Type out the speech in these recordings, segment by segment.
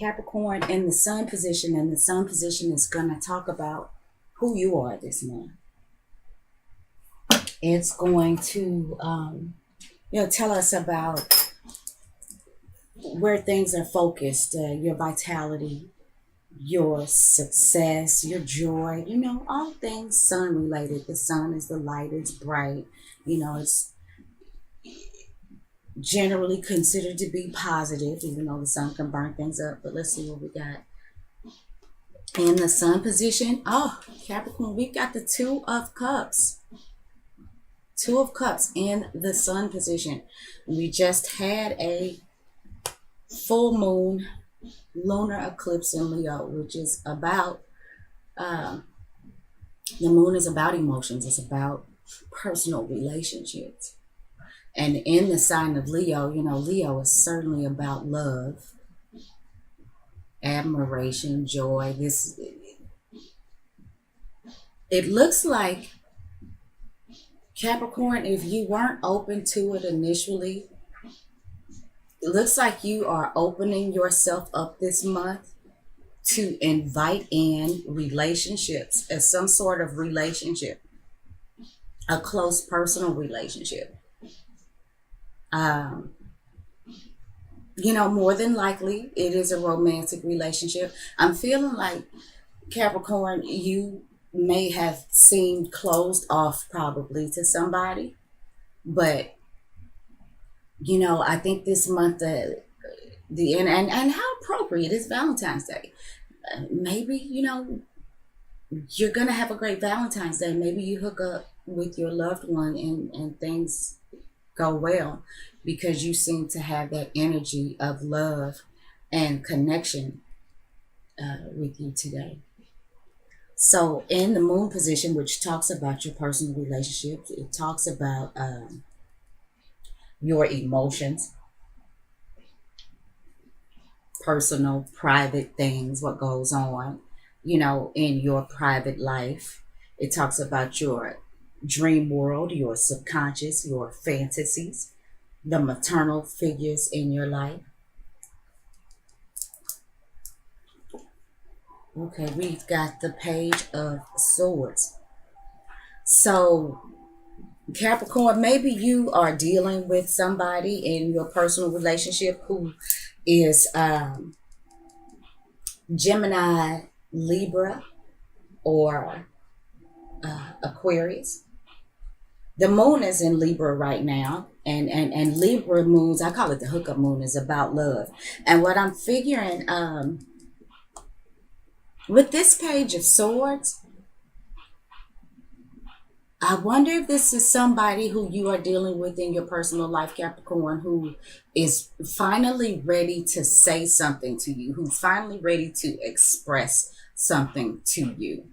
Capricorn in the sun position, and the sun position is going to talk about who you are this month. It's going to, tell us about where things are focused, your vitality, your success, your joy, all things sun related. The sun is the light, it's bright, it's generally considered to be positive, even though the sun can burn things up. But let's see what we got in the sun position. Oh, Capricorn, we've got the Two of Cups. Two of Cups in the sun position. We just had a full moon lunar eclipse in Leo, which is about, the moon is about emotions. It's about personal relationships. And in the sign of Leo, Leo is certainly about love, admiration, joy. It looks like, Capricorn, if you weren't open to it initially, it looks like you are opening yourself up this month to invite in relationships, as some sort of relationship, a close personal relationship. More than likely, it is a romantic relationship. I'm feeling like, Capricorn, you may have seemed closed off probably to somebody, but I think this month, and how appropriate is Valentine's Day. Maybe you're gonna have a great Valentine's Day. Maybe you hook up with your loved one and things go well, because you seem to have that energy of love and connection with you today. So in the moon position, which talks about your personal relationships, it talks about your emotions, personal, private things, what goes on, in your private life. It talks about your dream world, your subconscious, your fantasies, the maternal figures in your life. Okay, we've got the Page of Swords. So, Capricorn, maybe you are dealing with somebody in your personal relationship who is Gemini, Libra, or Aquarius. The moon is in Libra right now, and Libra moons, I call it the hookup moon, is about love. And what I'm figuring, with this Page of Swords, I wonder if this is somebody who you are dealing with in your personal life, Capricorn, who is finally ready to say something to you, who's finally ready to express something to you.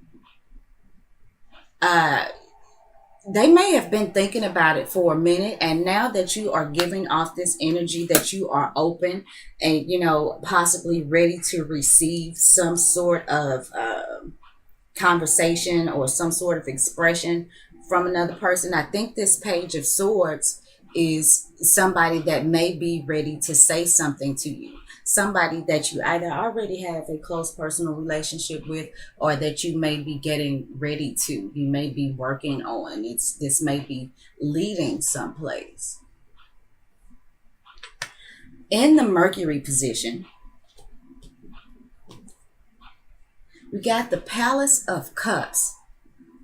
They may have been thinking about it for a minute, and now that you are giving off this energy, that you are open and possibly ready to receive some sort of conversation or some sort of expression from another person. I think this Page of Swords is somebody that may be ready to say something to you. Somebody that you either already have a close personal relationship with, or that you may be getting ready to. You may be working on. This may be leading someplace. In the Mercury position, we got the Palace of Cups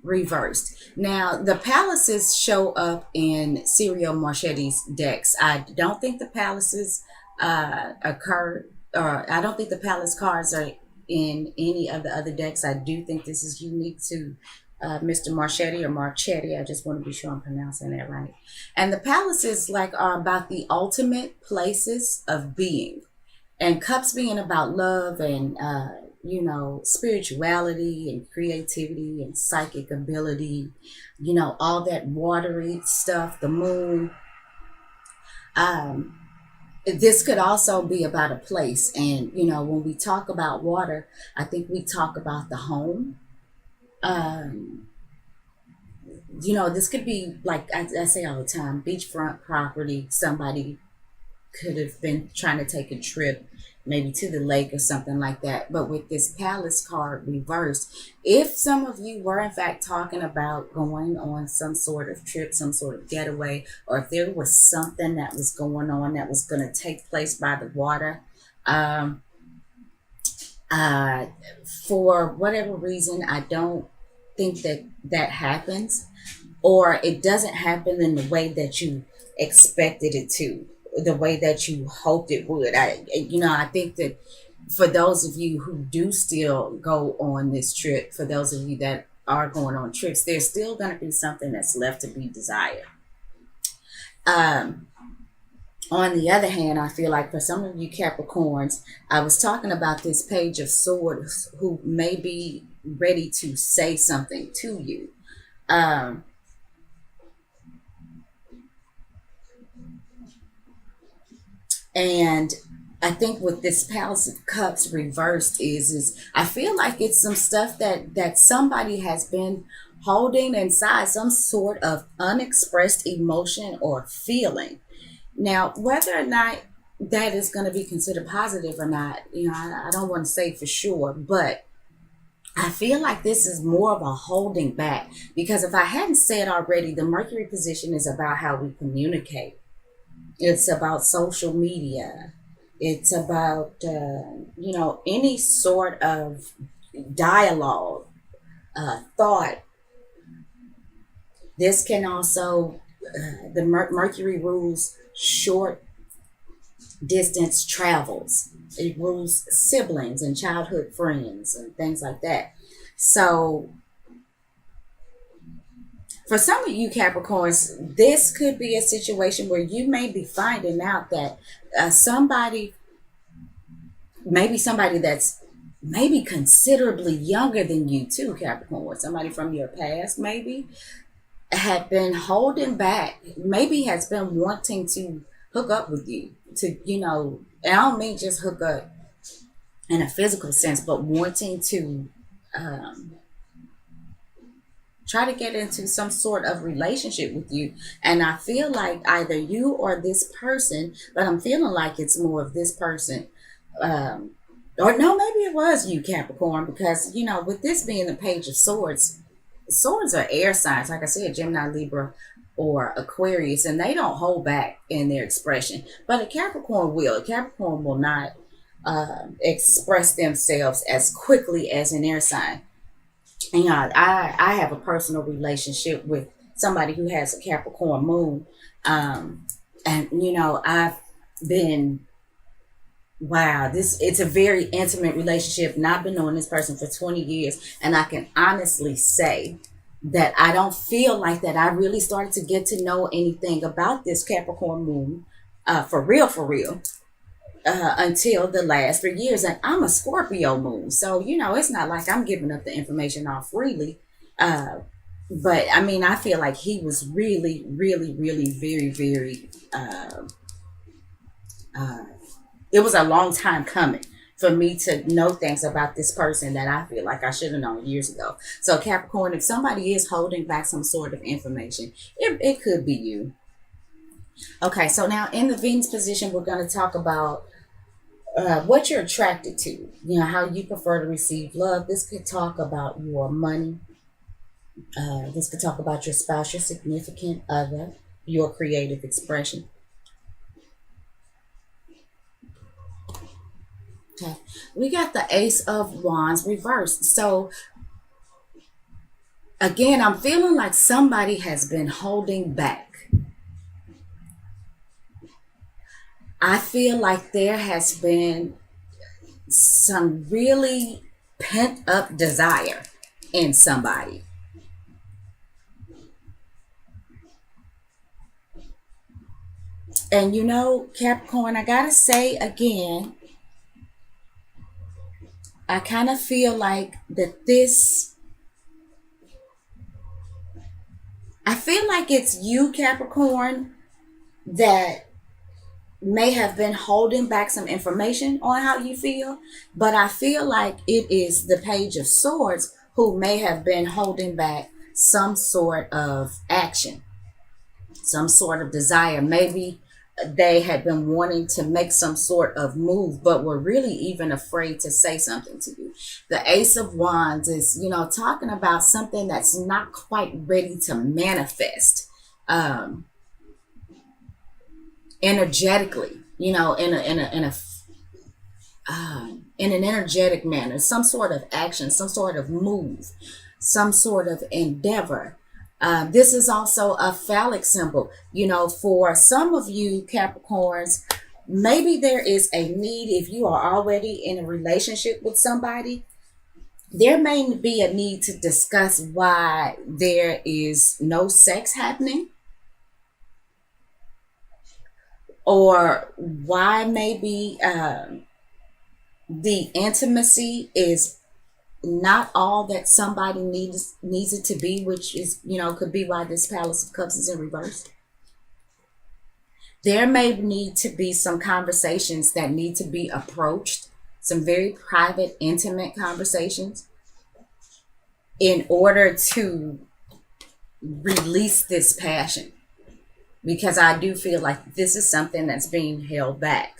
reversed. Now, the palaces show up in Serial Marchetti's decks. I don't think the palaces occur, or I don't think the palace cards are in any of the other decks. I do think this is unique to Mr. Marchetti or Marchetti. I just want to be sure I'm pronouncing that right. And the palaces are about the ultimate places of being, and cups being about love and spirituality and creativity and psychic ability, all that watery stuff, the moon. This could also be about a place. And, when we talk about water, I think we talk about the home. This could be, like I say all the time, beachfront property. Somebody could have been trying to take a trip maybe to the lake or something like that. But with this palace card reversed, if some of you were in fact talking about going on some sort of trip, some sort of getaway, or if there was something that was going on that was going to take place by the water, um, uh, for whatever reason, I don't think that that happens, or it doesn't happen in the way that you expected it to, the way that you hoped it would. I think that for those of you who do still go on this trip, for those of you that are going on trips, there's still going to be something that's left to be desired. Um, on the other hand, I feel like for some of you Capricorns, I was talking about this Page of Swords who may be ready to say something to you. Um, and I think with this Palace of Cups reversed is I feel like it's some stuff that somebody has been holding inside, some sort of unexpressed emotion or feeling. Now, whether or not that is going to be considered positive or not, I don't want to say for sure, but I feel like this is more of a holding back, because if I hadn't said already, the Mercury position is about how we communicate. It's about social media. It's about, any sort of dialogue, thought. This can also, the Mercury rules short distance travels. It rules siblings and childhood friends and things like that. So for some of you Capricorns, this could be a situation where you may be finding out that maybe somebody that's maybe considerably younger than you too, Capricorn, somebody from your past maybe, had been holding back, maybe has been wanting to hook up with you, to, and I don't mean just hook up in a physical sense, but wanting to try to get into some sort of relationship with you. And I feel like either you or this person, but I'm feeling like it's more of this person. Or no, maybe it was you, Capricorn, because, with this being the Page of Swords, swords are air signs, like I said, Gemini, Libra, or Aquarius, and they don't hold back in their expression. But a Capricorn will. A Capricorn will not express themselves as quickly as an air sign. And I have a personal relationship with somebody who has a Capricorn moon. And I've been, wow, it's a very intimate relationship, and I've been knowing this person for 20 years, and I can honestly say that I don't feel like that I really started to get to know anything about this Capricorn moon, for real, until the last 3 years. And I'm a Scorpio moon, so it's not like I'm giving up the information all freely. But I mean, I feel like he was really, really, really very, very it was a long time coming for me to know things about this person that I feel like I should have known years ago. So Capricorn, if somebody is holding back some sort of information, it could be you. Okay, so now in the Venus position, we're going to talk about what you're attracted to, how you prefer to receive love. This could talk about your money. This could talk about your spouse, your significant other, your creative expression. Okay, we got the Ace of Wands reversed. So again, I'm feeling like somebody has been holding back. I feel like there has been some really pent up desire in somebody. And Capricorn, I gotta say again, I kind of feel like I feel like it's you, Capricorn, that may have been holding back some information on how you feel, but I feel like it is the Page of Swords who may have been holding back some sort of action, some sort of desire. Maybe they had been wanting to make some sort of move, but were really even afraid to say something to you. The Ace of Wands is, talking about something that's not quite ready to manifest um, energetically, in an energetic manner, some sort of action, some sort of move, some sort of endeavor. This is also a phallic symbol. For some of you Capricorns, maybe there is a need if you are already in a relationship with somebody. There may be a need to discuss why there is no sex happening, or why maybe the intimacy is not all that somebody needs it to be, which is, could be why this Palace of Cups is in reverse. There may need to be some conversations that need to be approached, some very private, intimate conversations, in order to release this passion, because I do feel like this is something that's being held back.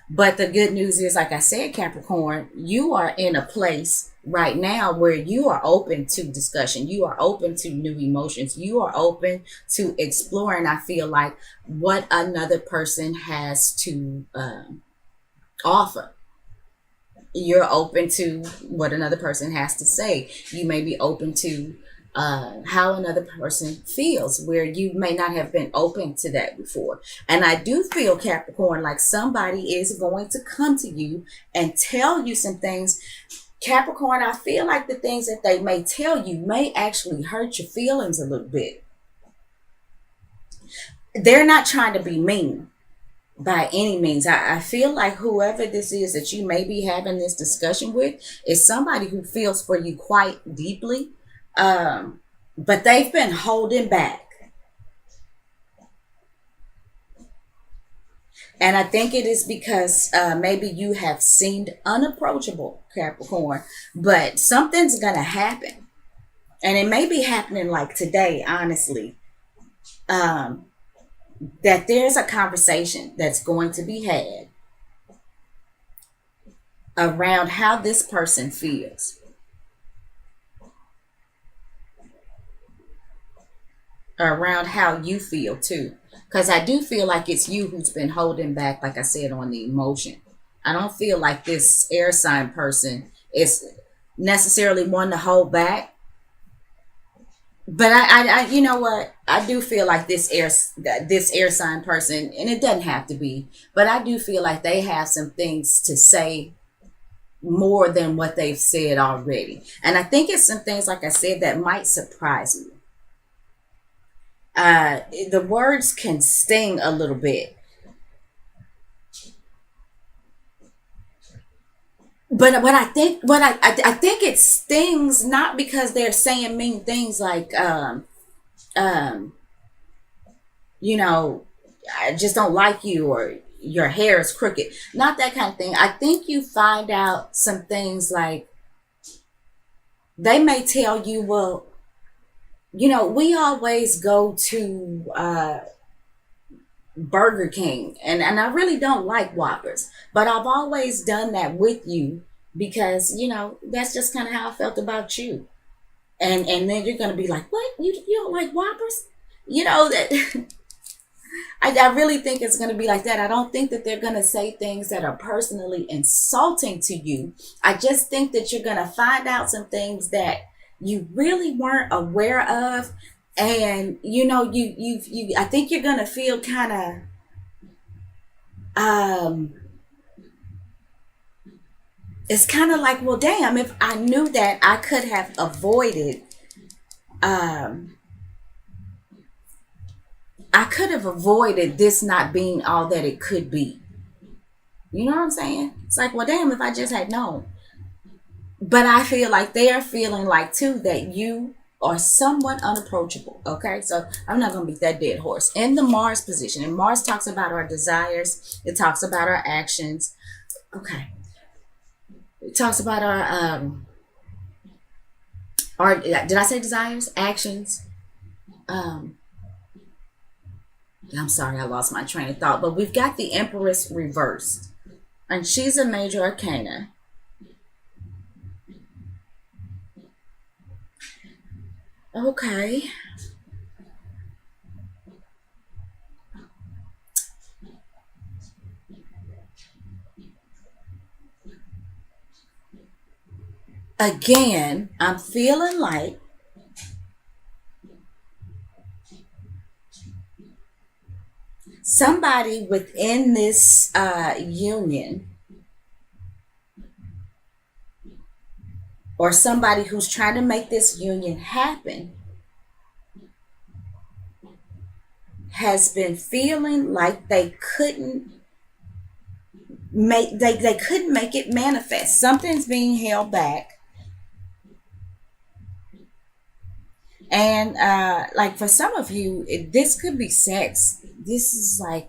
But the good news is, like I said, Capricorn, you are in a place right now where you are open to discussion. You are open to new emotions. You are open to exploring, I feel like, what another person has to offer. You're open to what another person has to say. You may be open to how another person feels, where you may not have been open to that before. And I do feel, Capricorn, like somebody is going to come to you and tell you some things. Capricorn, I feel like the things that they may tell you may actually hurt your feelings a little bit. They're not trying to be mean by any means. I feel like whoever this is that you may be having this discussion with is somebody who feels for you quite deeply, but they've been holding back. And I think it is because maybe you have seemed unapproachable, Capricorn, but something's going to happen. And it may be happening like today, honestly, that there's a conversation that's going to be had around how this person feels, around how you feel too. Because I do feel like it's you who's been holding back, like I said, on the emotion. I don't feel like this air sign person is necessarily one to hold back. But you know what? I do feel like this air sign person, and it doesn't have to be, but I do feel like they have some things to say more than what they've said already. And I think it's some things, like I said, that might surprise you. The words can sting a little bit, but what I think it stings not because they're saying mean things like um you know I just don't like you, or your hair is crooked, not that kind of thing. I think you find out some things like they may tell you, well, we always go to Burger King, and I really don't like Whoppers, but I've always done that with you because that's just kind of how I felt about you. And then you're gonna be like, what, you don't like Whoppers? That I really think it's gonna be like that. I don't think that they're gonna say things that are personally insulting to you. I just think that you're gonna find out some things that you really weren't aware of, and I think you're gonna feel kind of it's kind of like, well, damn, if I knew that, I could have avoided um this not being all that it could be. You know what I'm saying? It's like, well, damn, if I just had known. But I feel like they are feeling like too that you are somewhat unapproachable. Okay, so I'm not gonna beat that dead horse. In the Mars position, and Mars talks about our desires, it talks about our actions. Okay, it talks about our did I say desires, actions, um I'm sorry, I lost my train of thought. But we've got the Empress reversed, and she's a major arcana. Okay. Again, I'm feeling like somebody within this union, or somebody who's trying to make this union happen, has been feeling like they couldn't make it manifest. Something's being held back. And like for some of you, this could be sex. This is like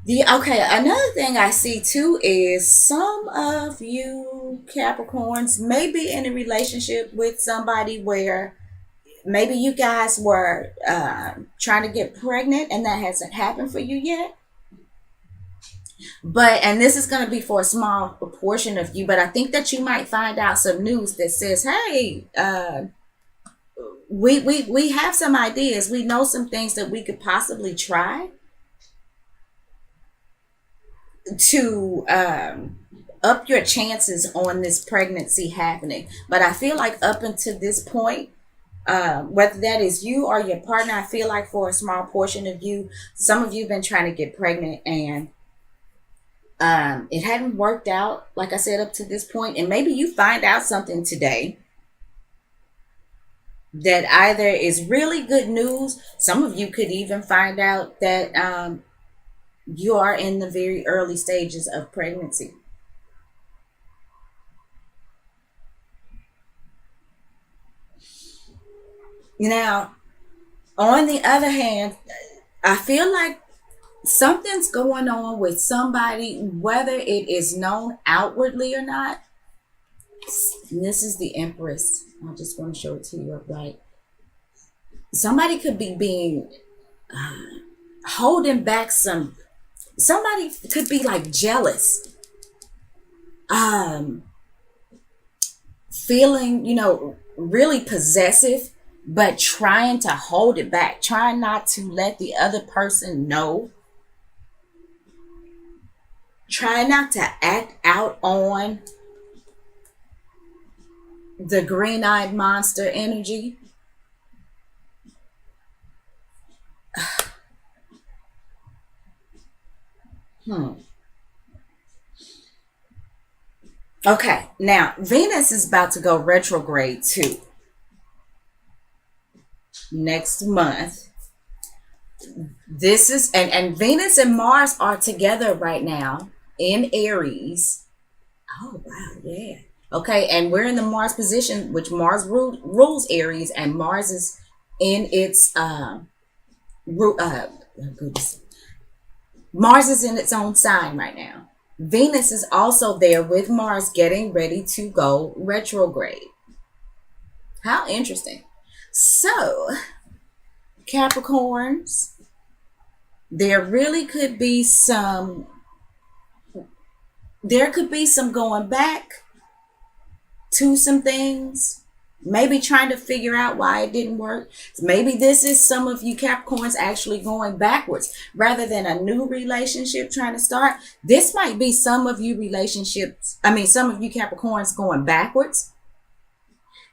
the okay. Another thing I see too is some of you Capricorns may be in a relationship with somebody where maybe you guys were trying to get pregnant and that hasn't happened for you yet. But and this is going to be for a small proportion of you, but I think that you might find out some news that says, "Hey, we have some ideas. We know some things that we could possibly try to up your chances on this pregnancy happening." But I feel like up until this point, whether that is you or your partner, I feel like for a small portion of you, some of you have been trying to get pregnant and it hadn't worked out, like I said, up to this point. And maybe you find out something today that either is really good news. Some of you could even find out that you are in the very early stages of pregnancy. Now, on the other hand, I feel like something's going on with somebody, whether it is known outwardly or not. And this is the Empress. I just want to show it to you upright. Somebody could be being holding back some. Somebody could be like jealous, um, feeling really possessive, but trying to hold it back, trying not to let the other person know, try not to act out on the green-eyed monster energy. Hmm. Okay, now Venus is about to go retrograde too next month. This is and Venus and Mars are together right now in Aries. Oh wow, yeah. Okay, and we're in the Mars position, which rules Aries, and Mars is in its oh goodness. Mars is in its own sign right now. Venus is also there with Mars getting ready to go retrograde. How interesting. So, Capricorns, there really could be some going back to some things, maybe trying to figure out why it didn't work. Maybe this is some of you Capricorns actually going backwards rather than a new relationship trying to start. This might be some of you some of you Capricorns going backwards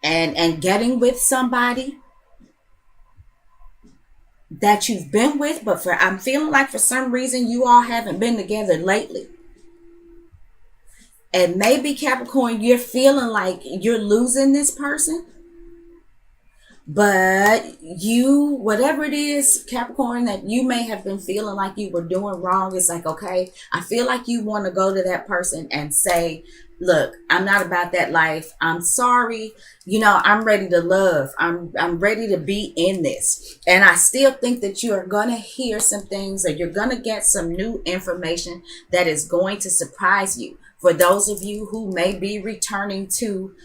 and getting with somebody that you've been with, but I'm feeling like for some reason you all haven't been together lately. And maybe Capricorn, you're feeling like you're losing this person. But you, whatever it is, Capricorn, that you may have been feeling like you were doing wrong, it's like, okay, I feel like you want to go to that person and say, look, I'm not about that life. I'm sorry. I'm ready to love. I'm ready to be in this. And I still think that you are going to hear some things, or you're going to get some new information that is going to surprise you. For those of you who may be returning to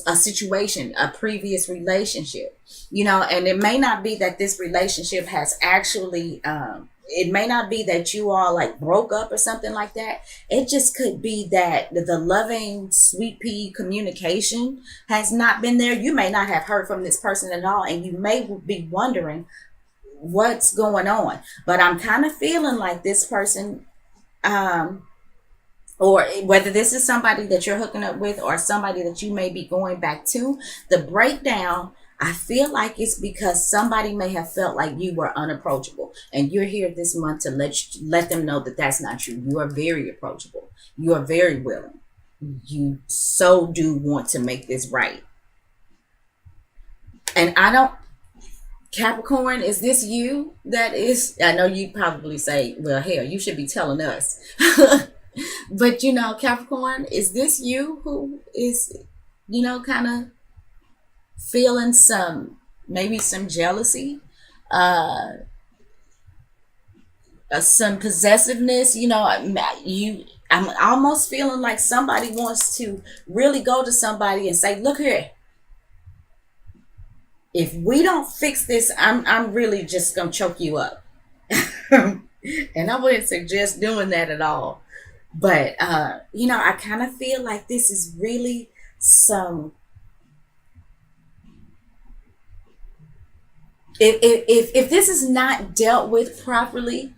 a situation, a previous relationship, and it may not be that this relationship has actually, it may not be that you all like broke up or something like that. It just could be that the loving, sweet pea communication has not been there. You may not have heard from this person at all, and you may be wondering what's going on. But I'm kind of feeling like this person, or whether this is somebody that you're hooking up with or somebody that you may be going back to, the breakdown, I feel like it's because somebody may have felt like you were unapproachable, and you're here this month to let them know that that's not true. You are very approachable. You are very willing. You so do want to make this right. And I don't, Capricorn, is this you? That is, I know you probably say, well, hell, you should be telling us. But Capricorn, is this you who is, kind of feeling maybe some jealousy, some possessiveness? I'm almost feeling like somebody wants to really go to somebody and say, look here, if we don't fix this, I'm really just gonna choke you up. And I wouldn't suggest doing that at all. But I kind of feel like this is really some, if this is not dealt with properly,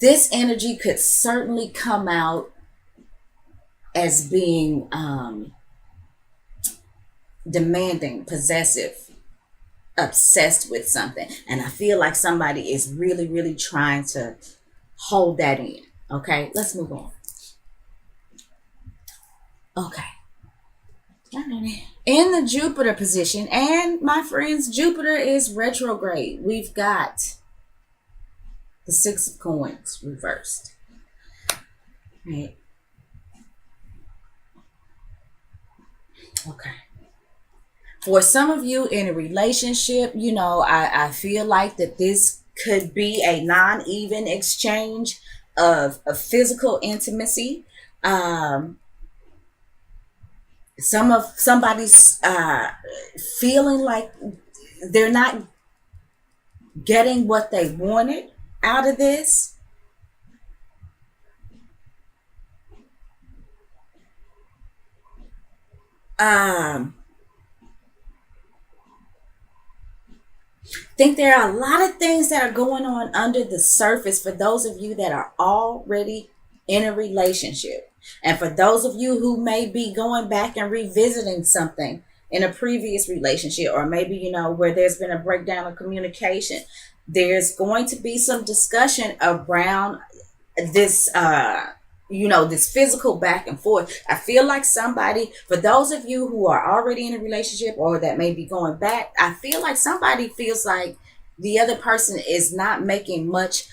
this energy could certainly come out as being demanding, possessive, obsessed with something. And I feel like somebody is really, really trying to hold that in. Okay, let's move on. Okay. In the Jupiter position, and my friends, Jupiter is retrograde. We've got the Six of Coins reversed. Right. Okay. For some of you in a relationship, I feel like that this could be a non-even exchange of physical intimacy. Somebody's feeling like they're not getting what they wanted out of this. Think there are a lot of things that are going on under the surface for those of you that are already in a relationship. And for those of you who may be going back and revisiting something in a previous relationship, or maybe, where there's been a breakdown of communication, there's going to be some discussion around this, this physical back and forth. I feel like somebody, for those of you who are already in a relationship or that may be going back, I feel like somebody feels like the other person is not making much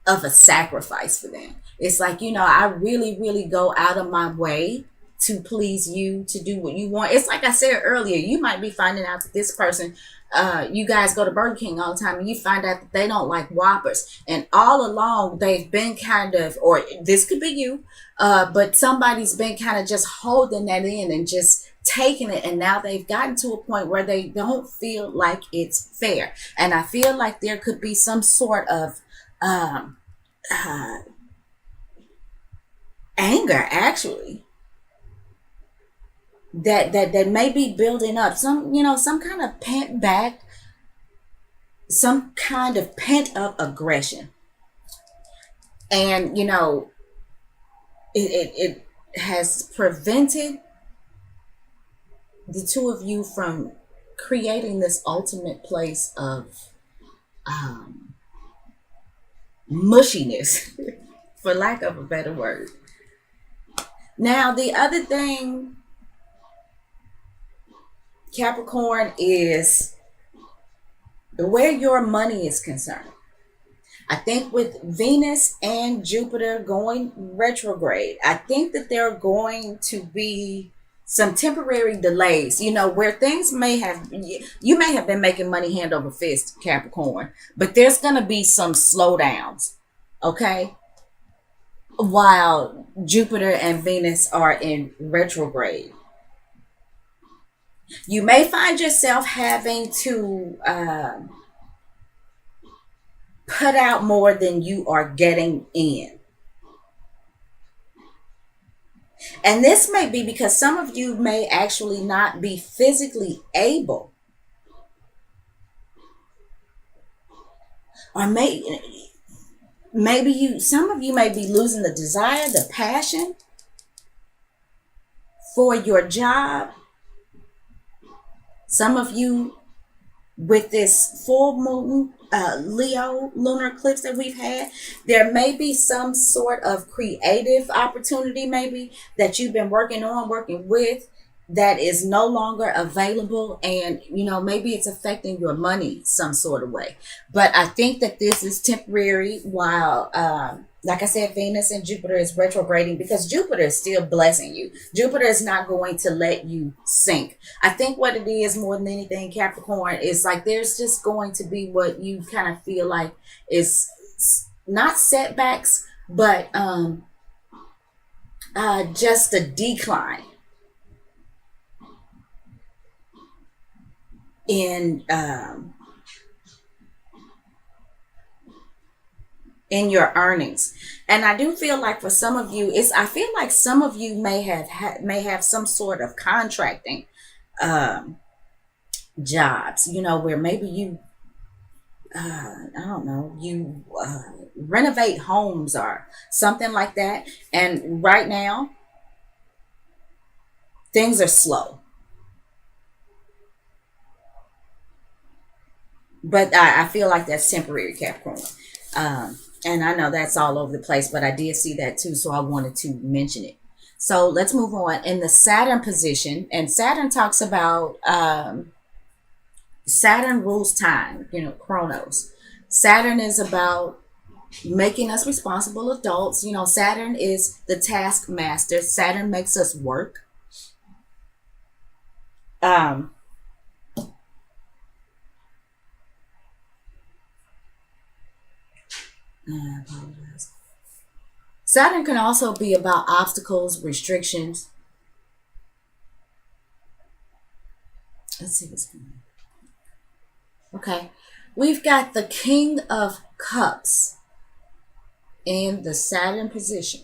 of a sacrifice for them. It's like, I really, really go out of my way to please you, to do what you want. It's like I said earlier, you might be finding out that this person, you guys go to Burger King all the time, and you find out that they don't like Whoppers. And all along, they've been kind of, or this could be you, but somebody's been kind of just holding that in and just taking it. And now they've gotten to a point where they don't feel like it's fair. And I feel like there could be some sort of anger, actually, that may be building up, some kind of pent back, some kind of pent up aggression. And it has prevented the two of you from creating this ultimate place of mushiness, for lack of a better word. Now, the other thing, Capricorn, is where your money is concerned. I think with Venus and Jupiter going retrograde, I think that there are going to be some temporary delays, where things you may have been making money hand over fist, Capricorn, but there's going to be some slowdowns. Okay. while Jupiter and Venus are in retrograde. You may find yourself having to put out more than you are getting in. And this may be because some of you may actually not be physically able, or maybe some of you may be losing the desire, the passion for your job. Some of you, with this full moon Leo lunar eclipse that we've had, there may be some sort of creative opportunity, maybe that you've been working with, that is no longer available, and maybe it's affecting your money some sort of way. But I think that this is temporary while like I said, Venus and Jupiter is retrograding, because Jupiter is still blessing you. Jupiter is not going to let you sink. I think what it is more than anything, Capricorn, is like there's just going to be what you kind of feel like is not setbacks, but just a decline in your earnings. And I do feel like for some of you, I feel like some of you may have some sort of contracting um jobs, where maybe you I don't know, you renovate homes or something like that. And right now things are slow, but I feel like that's temporary, Capricorn. And I know that's all over the place, but I did see that too, so I wanted to mention it. So let's move on. In the Saturn position, and Saturn talks about Saturn rules time, Chronos. Saturn is about making us responsible adults. Saturn is the taskmaster. Saturn makes us work. Um, I apologize. Saturn can also be about obstacles, restrictions. Let's see what's going on. Okay. We've got the King of Cups in the Saturn position.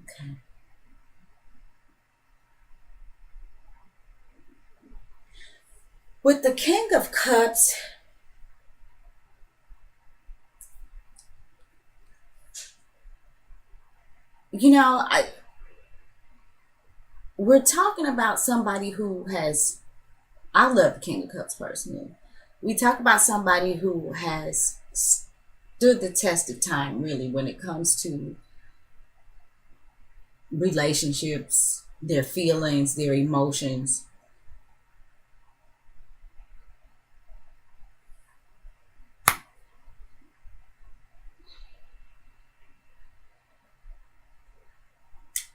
Okay. With the King of Cups, I we're talking about somebody who has, I love the King of Cups personally. We talk about somebody who has stood the test of time, really, when it comes to relationships, their feelings, their emotions.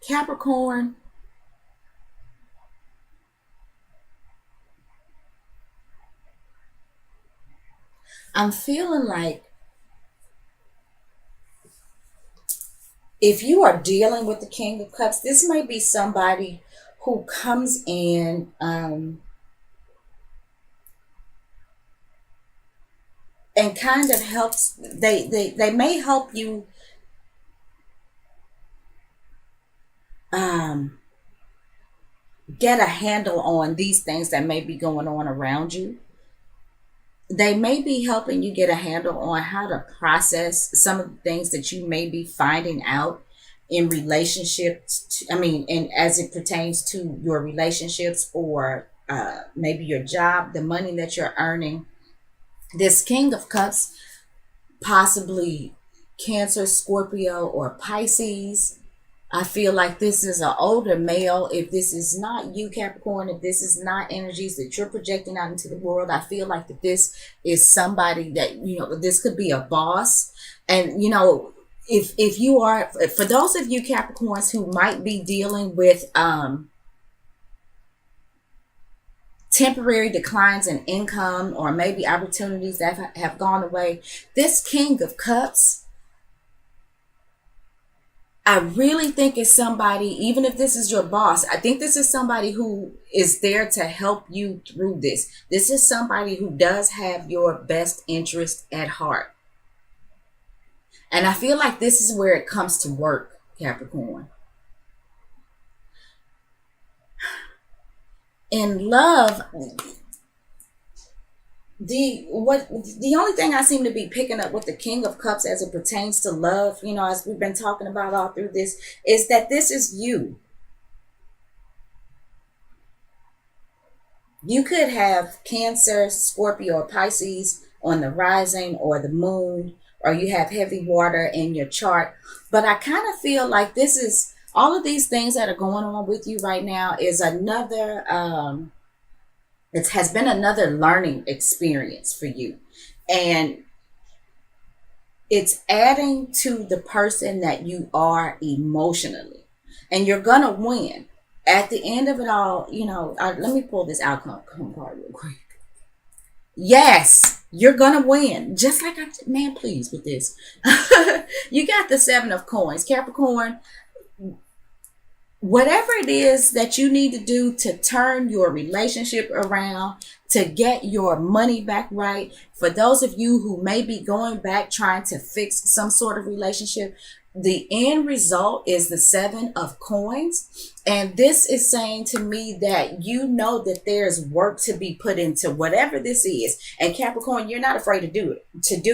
Capricorn, I'm feeling like if you are dealing with the King of Cups, this may be somebody who comes in and kind of helps. They may help you um, get a handle on these things that may be going on around you. They may be helping you get a handle on how to process some of the things that you may be finding out in relationships I mean, and as it pertains to your relationships, or maybe your job, the money that you're earning. This King of Cups, possibly Cancer, Scorpio, or Pisces. I feel like this is an older male. If this is not you, Capricorn, if this is not energies that you're projecting out into the world, I feel like that this is somebody that, this could be a boss. And, if you are, for those of you Capricorns who might be dealing with temporary declines in income, or maybe opportunities that have gone away, this King of Cups, I really think is somebody, even if this is your boss, I think this is somebody who is there to help you through this. This is somebody who does have your best interest at heart. And I feel like this is where it comes to work, Capricorn. In love, the only thing I seem to be picking up with the King of Cups as it pertains to love, as we've been talking about all through this, is that this is you. You could have Cancer, Scorpio, or Pisces on the rising or the moon, or you have heavy water in your chart. But I kind of feel like this is all of these things that are going on with you right now is another, it has been another learning experience for you. And it's adding to the person that you are emotionally. And you're going to win. At the end of it all, let me pull this outcome card real quick. Yes, you're going to win. Just like man, please with this. You got the 7 of Coins. Capricorn, whatever it is that you need to do to turn your relationship around, to get your money back right, for those of you who may be going back trying to fix some sort of relationship, the end result is the 7 of Coins. And this is saying to me that you know that there's work to be put into whatever this is. And Capricorn, you're not afraid to do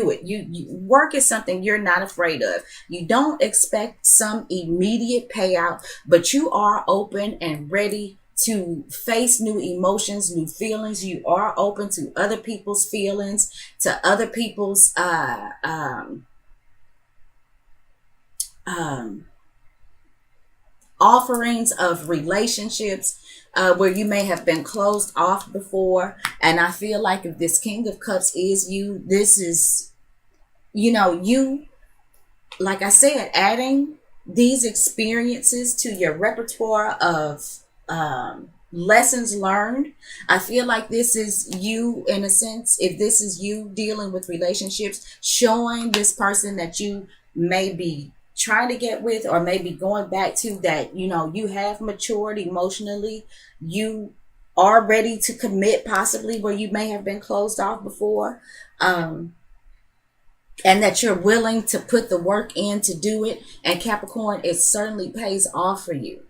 it. Work is something you're not afraid of. You don't expect some immediate payout, but you are open and ready to face new emotions, new feelings. You are open to other people's feelings, to other people's offerings of relationships where you may have been closed off before. And I feel like if this King of Cups is you, this is, you, like I said, adding these experiences to your repertoire of lessons learned. I feel like this is you, in a sense, if this is you dealing with relationships, showing this person that you may be trying to get with, or maybe going back to, that you have matured emotionally, you are ready to commit, possibly where you may have been closed off before, and that you're willing to put the work in to do it. And Capricorn, it certainly pays off for you.